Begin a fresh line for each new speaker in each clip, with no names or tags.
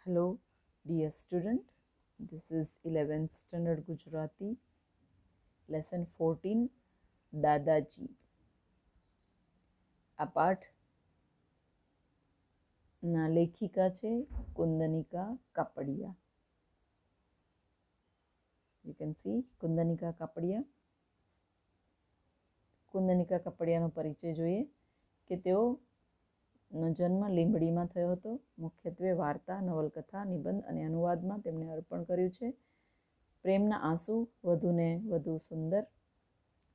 Hello, dear student. This is 11th Standard Gujarati, Lesson 14, દાદાજી. આ પાઠના લેખિકા છે Kundanika Kapadia. You can see Kundanika Kapadia. Kundanika કાપડિયાનો પરિચય જોઈએ કે તેઓનો જન્મ લીંબડીમાં થયો હતો. મુખ્યત્વે વાર્તા, નવલકથા, નિબંધ અને અનુવાદમાં તેમણે અર્પણ કર્યું છે. પ્રેમના આંસુ, વધુને વધુ સુંદર,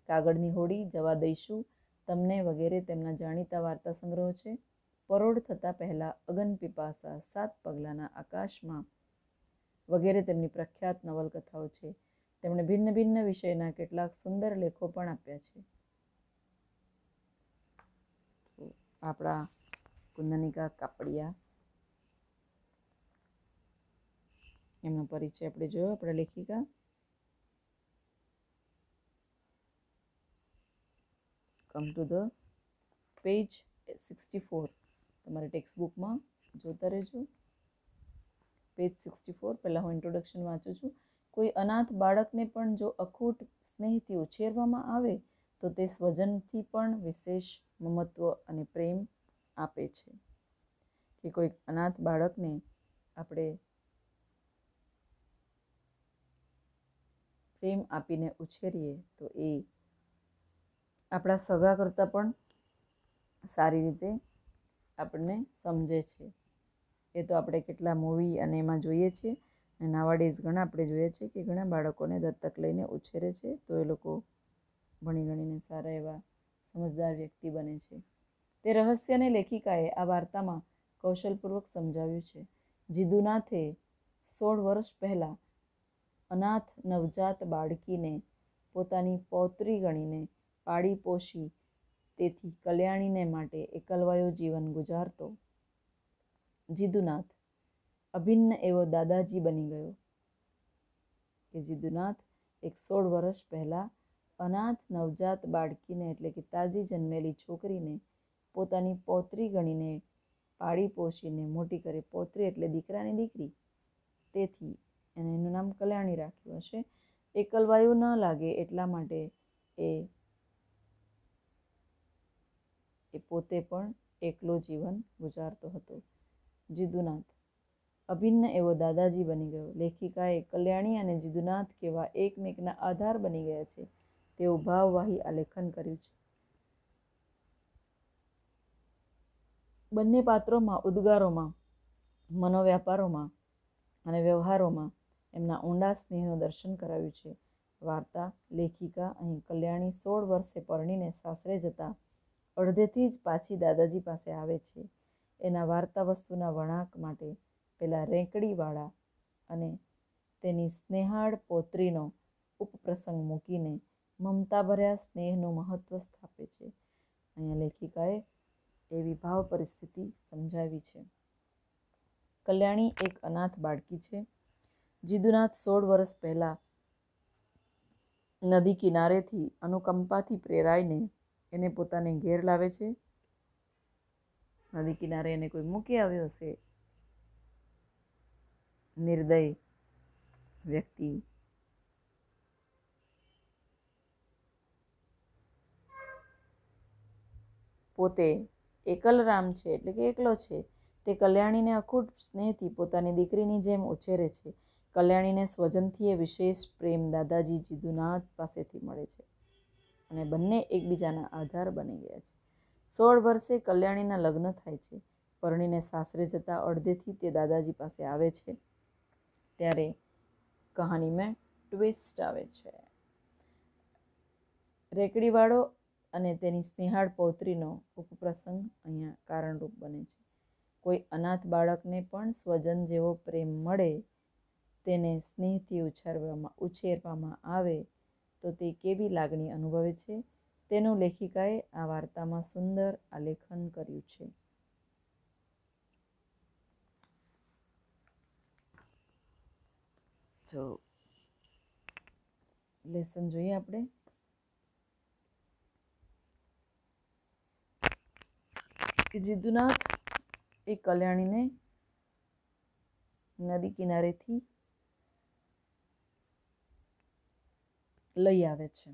કાગળની હોડી, જવા દઈશું તમને વગેરે તેમના જાણીતા વાર્તા સંગ્રહો છે. પરોઢ થતાં પહેલાં, અગન પીપાસા, 7 પગલાના આકાશમાં વગેરે તેમની પ્રખ્યાત નવલકથાઓ છે. તેમણે ભિન્ન ભિન્ન વિષયના કેટલાક સુંદર લેખો પણ આપ્યા છે. આપણા કુંદનિકા કાપડિયા, એમનો પરિચય આપણે જોયો. આપણા લેખિકા કમ ટુ ધ પેજ 64. તમારે ટેક્સ્ટ બુકમાં જોતા રહેજો. પેજ 64. પહેલાં હું ઇન્ટ્રોડક્શન વાંચું છું. કોઈ અનાથ બાળકને પણ જો અખૂટ સ્નેહથી ઉછેરવામાં આવે તો તે સ્વજનથી પણ વિશેષ મમત્વ અને પ્રેમ આપે છે. કે કોઈ અનાથ બાળકને આપણે પ્રેમ આપીને ઉછેરીએ તો એ આપણા સગા કરતાં પણ સારી રીતે આપણને સમજે છે. એ તો આપણે કેટલા મૂવી અને એમાં જોઈએ છીએ. અને નાવાડેઝ ઘણા આપણે જોઈએ છીએ કે ઘણા બાળકોને દત્તક લઈને ઉછેરે છે તો એ લોકો ભણી ગણીને સારા એવા સમજદાર વ્યક્તિ બને છે. તે રહસ્યને લેખિકાએ આ વાર્તામાં કૌશલપૂર્વક સમજાવ્યું છે. જીદુનાથે 16 વર્ષ પહેલાં અનાથ નવજાત બાળકીને પોતાની પૌત્રી ગણીને પાળી પોષી તેથી કલ્યાણીને માટે એકલવાયું જીવન ગુજારતો જીદુનાથ અભિન્ન એવો દાદાજી બની ગયો. કે જીદુનાથ એક 16 વર્ષ પહેલાં અનાથ નવજાત બાળકીને એટલે કે તાજી જન્મેલી છોકરીને પોતાની પૌત્રી ગણીને પાળી પોષીને મોટી કરી. પૌત્રી એટલે દીકરાની દીકરી, તેથી એને એનું નામ કલ્યાણી રાખ્યું હશે. એકલવાયું ન લાગે એટલા માટે એ પોતે પણ એકલો જીવન ગુજારતો હતો. જીદુનાથ અભિન્ન એવો દાદાજી બની ગયો. લેખિકાએ કલ્યાણી અને જીદુનાથ કેવા એકમેકના આધાર બની ગયા છે તેવું ભાવવાહી આલેખન કર્યું છે. બંને પાત્રોમાં, ઉદ્ગારોમાં, મનોવ્યાપારોમાં અને વ્યવહારોમાં એમના ઊંડા સ્નેહનું દર્શન કરાવ્યું છે. વાર્તા લેખિકા અહીં કલ્યાણી 16 વર્ષે પરણીને સાસરે જતા અડધેથી જ પાછી દાદાજી પાસે આવે છે. એના વાર્તા વસ્તુના વળાંક માટે પેલા રેંકડીવાળા અને તેની સ્નેહાળ પૌત્રીનો ઉપપ્રસંગ મૂકીને મમતાભર્યા સ્નેહનું મહત્વ સ્થાપે છે. અહીંયા લેખિકાએ એવી ભાવ પરિસ્થિતિ સમજાવી છે. કલ્યાણી એક અનાથ બાળકી છે. જીદુનાથ 16 વર્ષ પહેલાં નદી કિનારેથી અનુકંપાથી પ્રેરાઈને એને પોતાને ઘેર લાવે છે. નદી કિનારે એને કોઈ મૂકી આવ્યો હશે, નિર્દય વ્યક્તિ. પોતે એકલરામ છે એટલે કે એકલો છે. તે કલ્યાણીને અખૂટ સ્નેહથી પોતાની દીકરીની જેમ ઉછેરે છે. કલ્યાણીને સ્વજનથી એ વિશેષ પ્રેમ દાદાજી જીદુનાથ પાસેથી મળે છે અને બંને એકબીજાના આધાર બની ગયા છે. 16 વર્ષે કલ્યાણીના લગ્ન થાય છે. પરણીને સાસરે જતા અડધેથી તે દાદાજી પાસે આવે છે ત્યારે કહાનીમાં ટ્વિસ્ટ આવે છે. રેકડીવાળો અને તેની સ્નેહાળ પૌત્રીનો ઉપપ્રસંગ અહીંયા કારણરૂપ બને છે. કોઈ અનાથ બાળકને પણ સ્વજન જેવો પ્રેમ મળે, તેને સ્નેહથી ઉછેરવામાં આવે તો તે કેવી લાગણી અનુભવે છે તેનું લેખિકાએ આ વાર્તામાં સુંદર આલેખન કર્યું છે. તો લેસન જોઈએ આપણે. કે જીદુનાથ એ કલ્યાણીને નદી કિનારેથી લઈ આવે છે.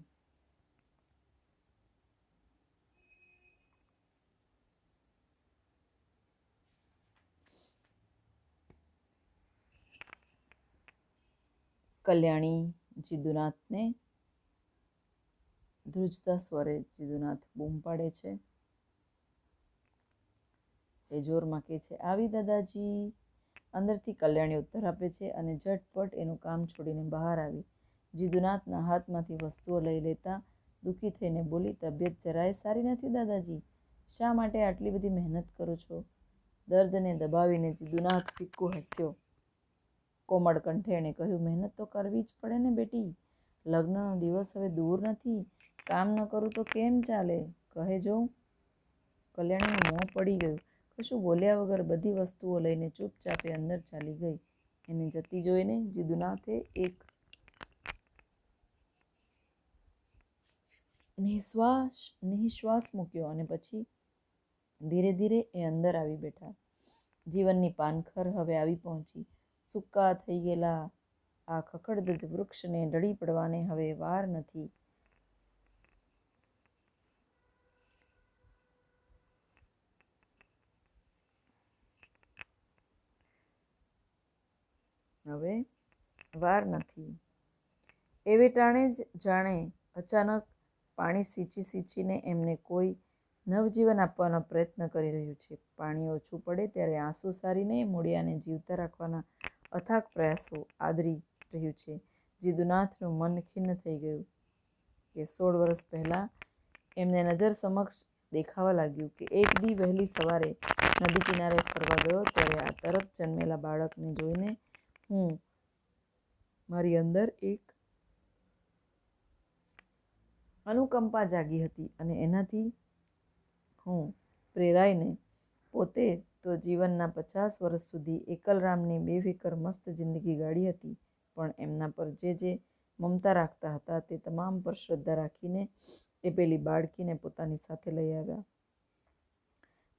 કલ્યાણી જીદુનાથને ધ્રુજતા સ્વરે જીદુનાથ બૂમ પાડે છે. એ જોરમાં કહે છે, આવી દાદાજી. અંદરથી કલ્યાણી ઉત્તર આપે છે અને ઝટપટ એનું કામ છોડીને બહાર આવી જીદુનાથના હાથમાંથી વસ્તુઓ લઈ લેતા દુઃખી થઈને બોલી, તબિયત જરાય સારી નથી દાદાજી. શા માટે આટલી બધી મહેનત કરો છો? દર્દને દબાવીને જીદુનાથ ફિક્કું હસ્યો. કોમળ કંઠે એણે કહ્યું, મહેનત તો કરવી જ પડે ને બેટી. લગ્નનો દિવસ હવે દૂર નથી. કામ ન કરું તો કેમ ચાલે? કહે જોઉં. કલ્યાણીનું મોં પડી ગયું. કશું બોલ્યા વગર બધી વસ્તુઓ લઈને ચૂપચાપે અંદર ચાલી ગઈ. એને જતી જોઈને જીદુનાથે એક નિશ્વાસ મૂક્યો અને પછી ધીરે ધીરે એ અંદર આવી બેઠા. જીવનની પાનખર હવે આવી પહોંચી. સૂકા થઈ ગયેલા આ ખખડધજ વૃક્ષને ઢળી પડવાને હવે વાર નથી. એવે ટાણે જ જાણે અચાનક પાણી સીંચીને એમને કોઈ નવજીવન આપવાનો પ્રયત્ન કરી રહ્યું છે. પાણી ઓછું પડે ત્યારે આંસુ સારીને મૂળિયાને જીવતા રાખવાના અથાગ પ્રયાસો આદરી રહ્યું છે. જીદુનાથનું મન ખિન્ન થઈ ગયું કે 16 વર્ષ પહેલાં એમને નજર સમક્ષ દેખાવા લાગ્યું કે એક દી વહેલી સવારે નદી કિનારે ફરવા ગયો ત્યારે આ તરત જન્મેલા બાળકને જોઈને મારી અંદર એક અનુકંપા જાગી હતી અને એનાથી હું પ્રેરાઈને પોતે તો જીવનના 50 વર્ષ સુધી એકલરામની બેફિકર મસ્ત જિંદગી ગાળી હતી, પણ એમના પર જે મમતા રાખતા હતા તે તમામ પર શ્રદ્ધા રાખીને એ પેલી બાળકીને પોતાની સાથે લઈ આવ્યા.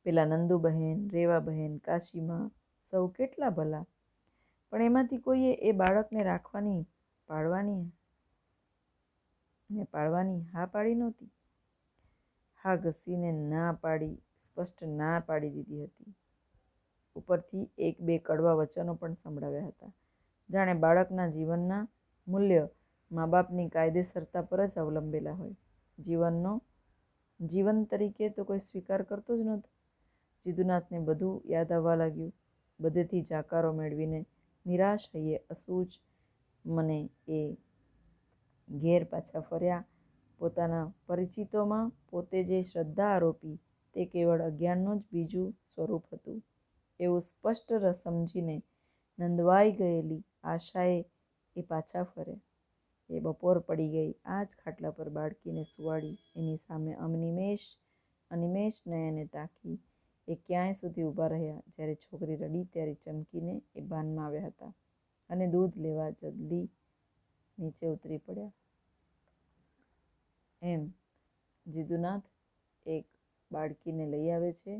પેલા નંદુબહેન, રેવાબહેન, કાશીમાં સૌ કેટલા ભલા, પણ એમાંથી કોઈએ એ બાળકને રાખવાની પાળવાની હા પાડી નહોતી. હા ઘસીને સ્પષ્ટ ના પાડી દીધી હતી. ઉપરથી 1-2 કડવા વચનો પણ સંભળાવ્યા હતા. જાણે બાળકના જીવનના મૂલ્ય મા બાપની કાયદેસરતા પર જ અવલંબેલા હોય. જીવન તરીકે તો કોઈ સ્વીકાર કરતો જ નહોતો. જીદુનાથને બધું યાદ આવવા લાગ્યું. બધેથી જાકારો મેળવીને નિરાશ હૈયે અસૂજ મને એ ઘેર પાછા ફર્યા. પોતાના પરિચિતોમાં પોતે જે શ્રદ્ધા આરોપી તે કેવળ અજ્ઞાનનું જ બીજું સ્વરૂપ હતું એવું સ્પષ્ટ સમજીને નંદવાઈ ગયેલી આશાએ એ પાછા ફરે. એ બપોર પડી ગઈ. આ જ ખાટલા પર બાળકીને સુવાડી એની સામે અનિમેષ નયને તાકી એ ક્યાંય સુધી ઊભા રહ્યા. જ્યારે છોકરી રડી ત્યારે ચમકીને એ ભાનમાં આવ્યા હતા અને દૂધ લેવા જલ્દી નીચે ઉતરી પડ્યા. એમ જીદુનાથ એક બાળકીને લઈ આવે છે,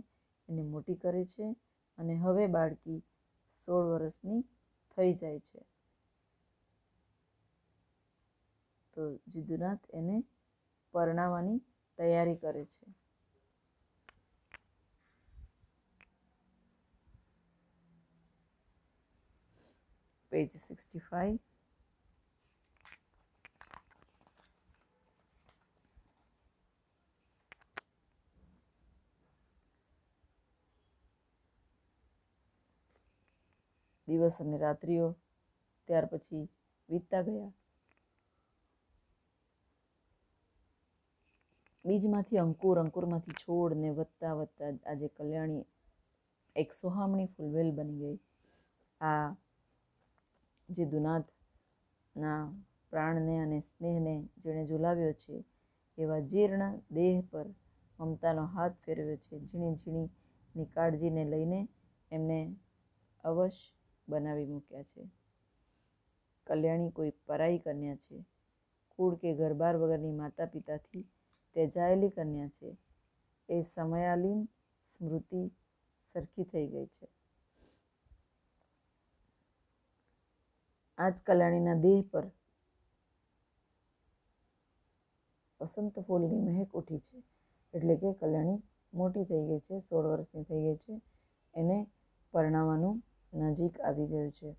એને મોટી કરે છે અને હવે બાળકી 16 વર્ષની થઈ જાય છે. તો જીદુનાથ એને પરણાવવાની તૈયારી કરે છે. પેજ 65. દિવસ અને રાત્રિઓ ત્યાર પછી વીતતા ગયા. બીજમાંથી અંકુર, અંકુરમાંથી છોડ ને વધતા આજે કલ્યાણી એક સોહામણી ફૂલવેલ બની ગઈ. આ જીદુનાથના પ્રાણને અને સ્નેહને જેણે ઝુલાવ્યો છે એવા જીર્ણ દેહ પર મમતાનો હાથ ફેરવ્યો છે. ઝીણી ઝીણીની કાળજીને લઈને એમને અવશ બનાવી મૂક્યા છે. કલ્યાણી કોઈ પરાઈ કન્યા છે. કુળ કે ઘરબાર વગરની માતા પિતાથી ત્યજાયેલી કન્યા છે. એ સમયાલીન સ્મૃતિ સરખી થઈ ગઈ છે. આજ કલ્યાણીના દેહ પર વસંત ફૂલની મહેક ઉઠી છે. એટલે કે કલ્યાણી મોટી થઈ ગઈ છે, 16 વર્ષની થઈ ગઈ છે. એને પરણાવવાનું નજીક આવી ગયું છે.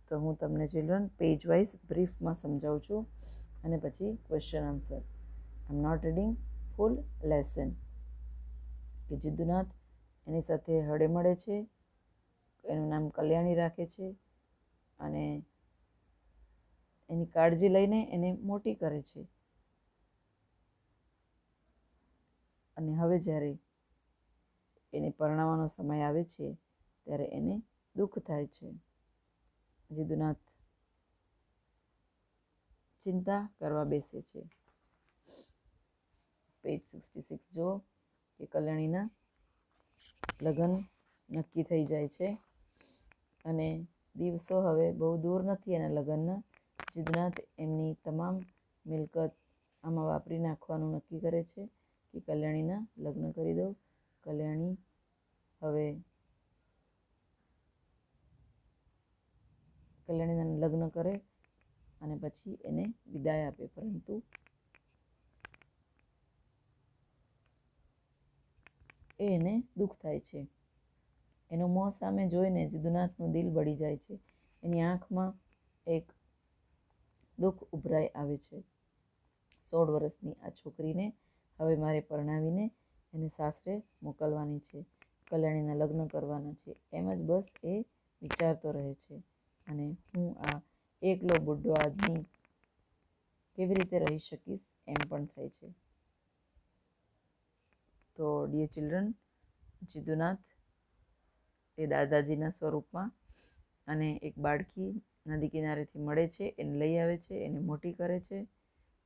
તો હું તમને ચિલ્ડ્રન પેજ વાઇઝ બ્રીફમાં સમજાવું છું અને પછી question answer. I am not reading full lesson. કે જીદુનાથ એની સાથે હળે મળે છે, એનું નામ કલ્યાણી રાખે છે અને એની કાળજી લઈને એને મોટી કરે છે. અને હવે જ્યારે એને પરણાવવાનો સમય આવે છે ત્યારે એને દુઃખ થાય છે. જીદુનાથ ચિંતા કરવા બેસે છે. પેજ 66 જો કે કલ્યાણીના લગ્ન નક્કી થઈ જાય છે અને દિવસો હવે બહુ દૂર નથી એના લગ્નના. જીદુનાથ એમની તમામ મિલકત આમાં વાપરી નાખવાનું નક્કી કરે છે કે કલ્યાણીના લગ્ન કરી દઉં. કલ્યાણી હવે કલ્યાણીના લગ્ન કરે અને પછી એને વિદાય આપે, પરંતુ એને દુઃખ થાય છે. એનો મોં સામે જોઈને જીદુનાથનું દિલ બળી જાય છે. એની આંખમાં એક દુઃખ ઉભરાઈ આવે છે. 16 વર્ષની આ છોકરીને હવે મારે પરણાવીને એને સાસરે મોકલવાની છે, કલ્યાણીના લગ્ન કરવાના છે, એમ જ બસ એ વિચારતો રહે છે. અને હું આ એકલો બુઢો આદમી કેવી રીતે રહી શકીશ એમ પણ થાય છે. તો ડિયર ચિલ્ડ્રન, જીદુનાથ એ દાદાજીના સ્વરૂપમાં અને એક બાળકી નદી કિનારેથી મળે છે, એને લઈ આવે છે, એને મોટી કરે છે.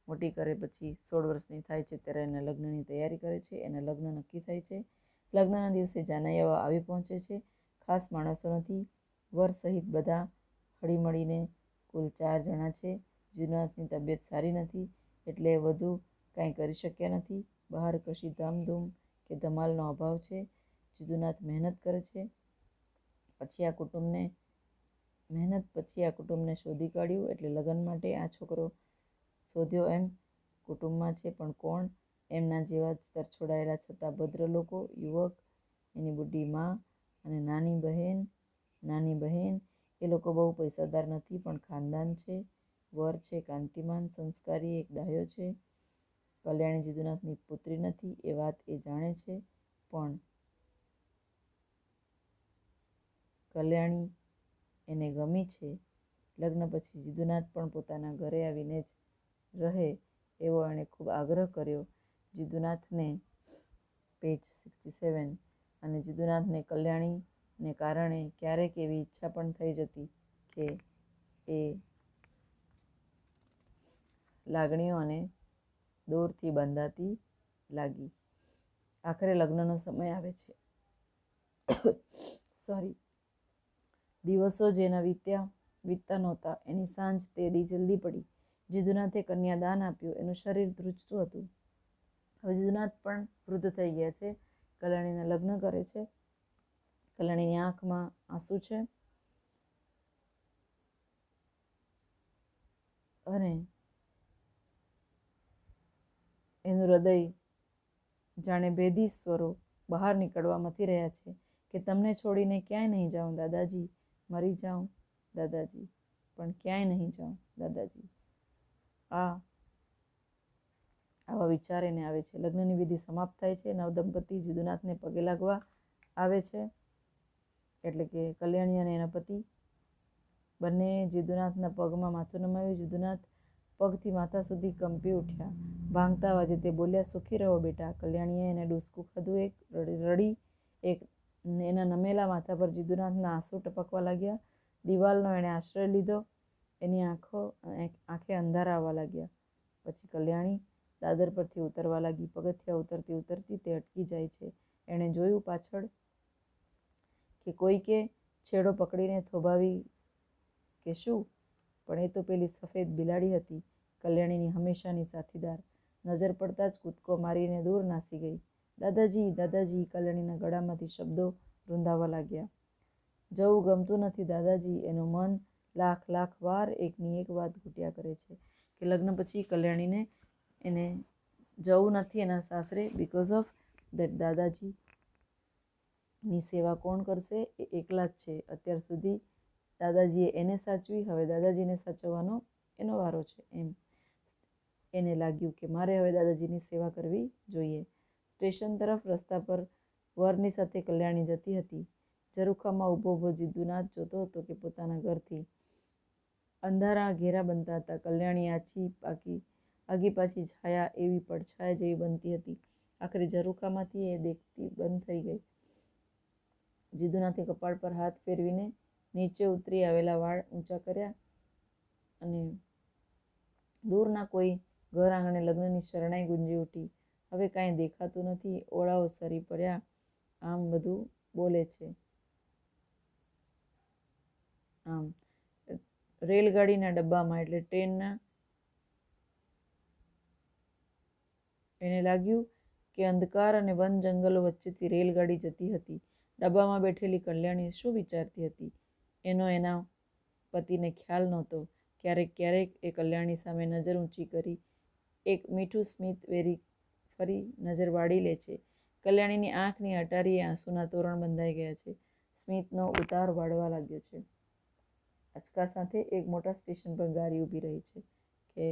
મોટી કરે પછી 16 વર્ષની થાય છે ત્યારે એના લગ્નની તૈયારી કરે છે. એના લગ્ન નક્કી થાય છે. લગ્નના દિવસે જાનૈયાઓ આવી પહોંચે છે. ખાસ માણસો નથી, વર સહિત બધા હળીમળીને કુલ 4 જણા છે. જીદુનાથની તબિયત સારી નથી એટલે વધુ કાંઈ કરી શક્યા નથી. બહાર કશી ધામધૂમ કે ધમાલનો અભાવ છે. જીદુનાથ મહેનત કરે છે. પછી આ કુટુંબને શોધી કાઢ્યું એટલે લગ્ન માટે આ છોકરો શોધ્યો એમ કુટુંબમાં છે, પણ કોણ? એમના જેવા જ તરછોડાયેલા છતાં ભદ્ર લોકો, યુવક, એની બુઢી માં અને નાની બહેન. એ લોકો બહુ પૈસાદાર નથી પણ ખાનદાન છે. વર છે કાંતિમાન, સંસ્કારી, એક ડાહ્યો છે. કલ્યાણી જીદુનાથની પુત્રી નથી એ વાત એ જાણે છે, પણ કલ્યાણી એને ગમી છે. લગ્ન પછી જીદુનાથ પણ પોતાના ઘરે આવીને જ રહે એવો એણે ખૂબ આગ્રહ કર્યો. જીદુનાથને પેજ 67. અને જીદુનાથને કલ્યાણીને કારણે ક્યારેક એવી ઈચ્છા પણ થઈ જતી કે એ લાગણીઓ અને દોરથી બંધાતી લાગી. આખરે લગ્નનો સમય આવે છે. દિવસો જેના વીતતા નહોતા એની સાંજ તે દી જલ્દી પડી. જીદુનાથે કન્યાદાન આપ્યું. એનું શરીર ધ્રુજતું હતું. હવે જીદુનાથ પણ વૃદ્ધ થઈ ગયા છે. કલ્યાણીના લગ્ન કરે છે. કલ્યાણીની આંખમાં આંસુ છે અને એનું હૃદય જાણે ભેદી સ્વરો બહાર નીકળવા મથી રહ્યા છે કે તમને છોડીને ક્યાંય નહીં જાઉં દાદાજી, મરી જાઉં દાદાજી, પણ ક્યાંય નહીં જાઉં દાદાજી. આવા વિચાર એને આવે છે. લગ્નની વિધિ સમાપ્ત થાય છે. નવદંપતિ જીદુનાથને પગે લાગવા આવે છે. એટલે કે કલ્યાણી અને એના પતિ બંને જીદુનાથના પગમાં માથું નમાવ્યું. જીદુનાથ પગથી માથા સુધી કંપી ઉઠ્યા. ભાંગતા અવાજે તે બોલ્યા, સુખી રહો બેટા. કલ્યાણીએ એને ડૂસકું ખાધું. એક રડી. એના નમેલા માથા પર જીદુનાથના આંસુ ટપકવા લાગ્યા. દિવાલનો એણે આશ્રય લીધો. એની આંખે અંધારા આવવા લાગ્યા. પછી કલ્યાણી દાદર પરથી ઉતરવા લાગી. પગથિયાં ઉતરતી તે અટકી જાય છે. એણે જોયું પાછળ કે કોઈકે છેડો પકડીને થોભાવી કે શું, પણ એ તો પેલી સફેદ બિલાડી હતી, કલ્યાણીની હંમેશાની સાથીદાર. નજર પડતા જ કૂદકો મારીને દૂર નાસી ગઈ. દાદાજી, દાદાજી, કલ્યાણીના ગળામાંથી શબ્દો રૂંધાવા લાગ્યા. જવું ગમતું નથી દાદાજી. એનું મન લાખ વાર એકની એક વાત ઘૂંટ્યા કરે છે કે લગ્ન પછી કલ્યાણીને એને જવું નથી એના સાસરે, બિકોઝ ઓફ દેટ દાદાજીની સેવા કોણ કરશે? એ એકલા જ છે. અત્યાર સુધી દાદાજીએ એને સાચવી, હવે દાદાજીને સાચવવાનો એનો વારો છે. એમ એને લાગ્યું કે મારે હવે દાદાજીની સેવા કરવી જોઈએ. સ્ટેશન તરફ રસ્તા પર વરની સાથે કલ્યાણી જતી હતી. ઝરૂખામાં ઊભો જીદ્દુનાથ જોતો હતો કે પોતાના ઘરથી અંધારા ઘેરા બનતા હતા. કલ્યાણી આગી પાછી છાયા એવી પડછાયા જેવી બનતી હતી. આખરે ઝરૂખામાંથી એ દેખતી બંધ થઈ ગઈ. જીદ્દુનાથે કપાળ પર હાથ ફેરવીને નીચે ઉતરી આવેલા વાળ ઊંચા કર્યા અને દૂરના કોઈ ઘર આંગણે લગ્નની શરણાઈ ગુંજી ઉઠી. હવે કાંઈ દેખાતું નથી, ઓળાઓ સરી પડ્યા, આમ બધું બોલે છે. આમ રેલગાડીના ડબ્બામાં એટલે ટ્રેનના એને લાગ્યું કે અંધકાર અને વન જંગલો વચ્ચેથી રેલગાડી જતી હતી. ડબ્બામાં બેઠેલી કલ્યાણી શું વિચારતી હતી એનો એના પતિને ખ્યાલ નહોતો. ક્યારેક એ કલ્યાણી સામે નજર ઊંચી કરી એક મીઠું સ્મિત વેરી ફરી નજર વાળી લે છે. કલ્યાણીની આંખની અટારીએ આંસુના તોરણ બંધાઈ ગયા છે. સ્મિતનો ઉતાર વાળવા લાગ્યો છે. આંચકા સાથે એક મોટા સ્ટેશન પર ગાડી ઊભી રહી છે કે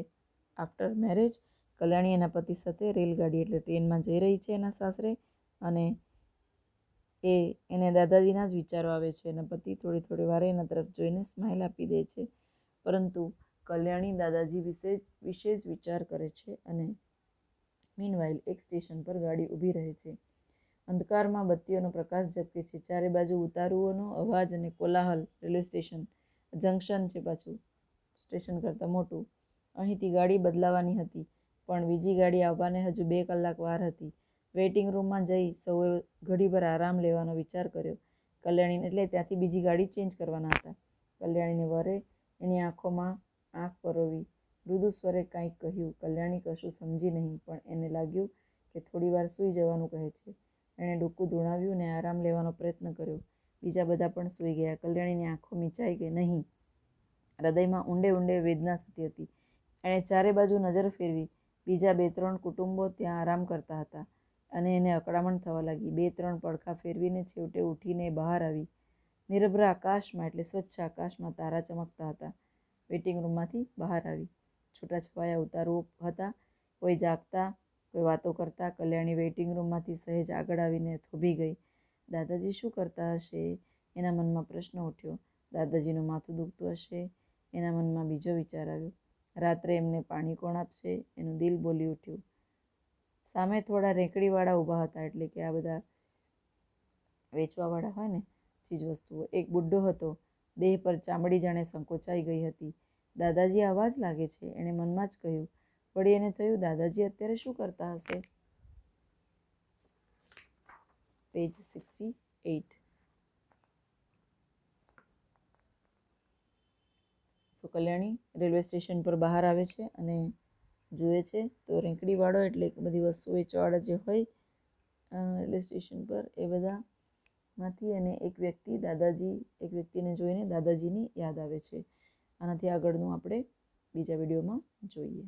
આફ્ટર મેરેજ કલ્યાણી એના પતિ સાથે રેલગાડી એટલે ટ્રેનમાં જઈ રહી છે એના સાસરે, અને એને દાદાજીના જ વિચારો આવે છે. એના પતિ થોડી વારે એના તરફ જોઈને સ્માઇલ આપી દે છે, પરંતુ કલ્યાણી દાદાજી વિશે જ વિચાર કરે છે. અને મીનવાઇલ એક સ્ટેશન પર ગાડી ઊભી રહે છે. અંધકારમાં બત્તીઓનો પ્રકાશ ઝબકે છે. ચારે બાજુ ઉતારુઓનો અવાજ અને કોલાહલ. રેલવે સ્ટેશન જંકશન છે, પાછું સ્ટેશન કરતાં મોટું. અહીંથી ગાડી બદલાવાની હતી, પણ બીજી ગાડી આવવાને હજુ 2 કલાક વાર હતી. વેઇટિંગ રૂમમાં જઈ સૌએ ઘડીભર આરામ લેવાનો વિચાર કર્યો. કલ્યાણીને એટલે ત્યાંથી બીજી ગાડી ચેન્જ કરવાના હતા. કલ્યાણીને વરે એની આંખોમાં આંખ પરોવી મૃદુ સ્વરે કાંઈક કહ્યું. કલ્યાણી કશું સમજી નહીં, પણ એને લાગ્યું કે થોડી વાર સૂઈ જવાનું કહે છે. એણે ડૂકું ધૂણાવ્યું ને આરામ લેવાનો પ્રયત્ન કર્યો. બીજા બધા પણ સૂઈ ગયા. કલ્યાણીની આંખો મીચાઈ ગઈ નહીં. હૃદયમાં ઊંડે વેદના થતી હતી. એણે ચારે બાજુ નજર ફેરવી. બીજા 2-3 કુટુંબો ત્યાં આરામ કરતા હતા અને એને અકળામણ થવા લાગી. 2-3 પડખા ફેરવીને છેવટે ઉઠીને બહાર આવી. નિરભ્ર આકાશમાં એટલે સ્વચ્છ આકાશમાં તારા ચમકતા હતા. વેઇટિંગ રૂમમાંથી બહાર આવી. છૂટાછવાયા ઉતારુઓ હતા, કોઈ જાગતા, કોઈ વાતો કરતા. કલ્યાણી વેઇટિંગ રૂમમાંથી સહેજ આગળ આવીને થોભી ગઈ. દાદાજી શું કરતા હશે? એના મનમાં પ્રશ્ન ઉઠ્યો. દાદાજીનું માથું દુખતું હશે? એના મનમાં બીજો વિચાર આવ્યો. રાત્રે એમને પાણી કોણ આપશે? એનું દિલ બોલી ઉઠ્યું. સામે થોડા રેંકડીવાળા ઊભા હતા, એટલે કે આ બધા વેચવાવાળા હોય ને ચીજવસ્તુઓ. એક બુઢ્ઢો હતો, દેહ પર ચામડી જાણે સંકોચાઈ ગઈ હતી. દાદાજી આવા જ લાગે છે, એણે મનમાં જ કહ્યું. વળી એને થયું, દાદાજી અત્યારે શું કરતા હશે? પેજ 68. તો કલ્યાણી રેલવે સ્ટેશન પર બહાર આવે છે અને જુએ છે તો રેંકડીવાળો એટલે બધી વસ્તુ વેચવાવાળા જે હોય રેલવે સ્ટેશન પર એ બધામાંથી અને એક વ્યક્તિને જોઈને દાદાજીની યાદ આવે છે. આનાથી આગળનું આપણે બીજા વિડીયોમાં જોઈએ.